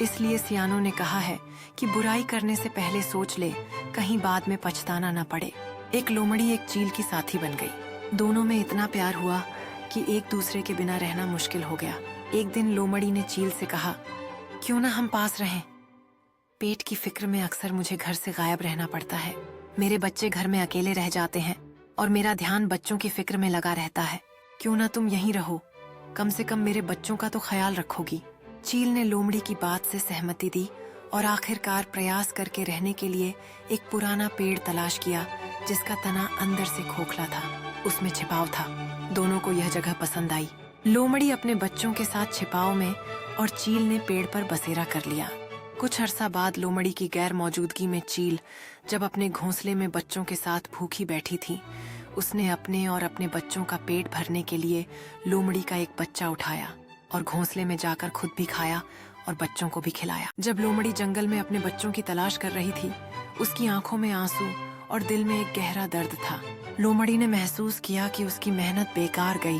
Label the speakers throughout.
Speaker 1: इसलिए सियानों ने कहा है कि बुराई करने से पहले सोच ले, कहीं बाद में पछताना न पड़े। एक लोमड़ी एक चील की साथी बन गई। दोनों में इतना प्यार हुआ कि एक दूसरे के बिना रहना मुश्किल हो गया। एक दिन लोमड़ी ने चील से कहा, क्यों ना हम पास रहें? पेट की फिक्र में अक्सर मुझे घर से गायब रहना पड़ता है। मेरे बच्चे घर में अकेले रह जाते हैं और मेरा ध्यान बच्चों की फिक्र में लगा रहता है। क्यों ना तुम यहीं रहो, कम से कम मेरे बच्चों का तो ख्याल रखोगी। चील ने लोमड़ी की बात से सहमति दी और आखिरकार प्रयास करके रहने के लिए एक पुराना पेड़ तलाश किया जिसका तना अंदर से खोखला था, उसमें छिपाव था। दोनों को यह जगह पसंद आई। लोमड़ी अपने बच्चों के साथ छिपाव में और चील ने पेड़ पर बसेरा कर लिया। कुछ अरसा बाद लोमड़ी की गैर मौजूदगी में चील जब अपने घोंसले में बच्चों के साथ भूखी बैठी थी, उसने अपने और अपने बच्चों का पेट भरने के लिए लोमड़ी का एक बच्चा उठाया और घोंसले में जाकर खुद भी खाया और बच्चों को भी खिलाया। जब लोमड़ी जंगल में अपने बच्चों की तलाश कर रही थी, उसकी आंखों में आंसू और दिल में एक गहरा दर्द था। लोमड़ी ने महसूस किया कि उसकी मेहनत बेकार गई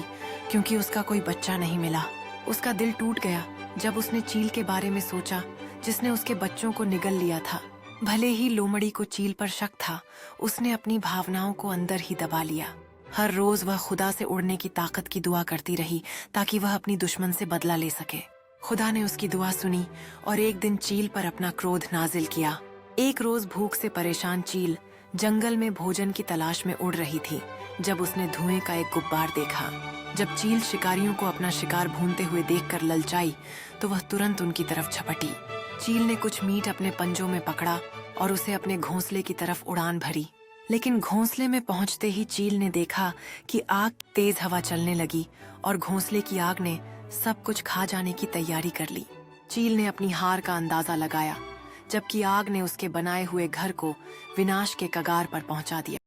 Speaker 1: क्योंकि उसका कोई बच्चा नहीं मिला। उसका दिल टूट गया जब उसने चील के बारे में सोचा जिसने उसके बच्चों को निगल लिया था। भले ही लोमड़ी को चील पर शक था, उसने अपनी भावनाओं को अंदर ही दबा लिया। हर रोज वह खुदा से उड़ने की ताकत की दुआ करती रही ताकि वह अपनी दुश्मन से बदला ले सके। खुदा ने उसकी दुआ सुनी और एक दिन चील पर अपना क्रोध नाजिल किया। एक रोज भूख से परेशान चील जंगल में भोजन की तलाश में उड़ रही थी जब उसने धुएं का एक गुब्बार देखा। जब चील शिकारियों को अपना शिकार भूनते हुए देखकर ललचाई तो वह तुरंत उनकी तरफ झपटी। चील ने कुछ मीट अपने पंजों में पकड़ा और उसे अपने घोंसले की तरफ उड़ान भरी। लेकिन घोंसले में पहुंचते ही चील ने देखा कि आग तेज हवा चलने लगी और घोंसले की आग ने सब कुछ खा जाने की तैयारी कर ली। चील ने अपनी हार का अंदाजा लगाया, जबकि आग ने उसके बनाए हुए घर को विनाश के कगार पर पहुंचा दिया।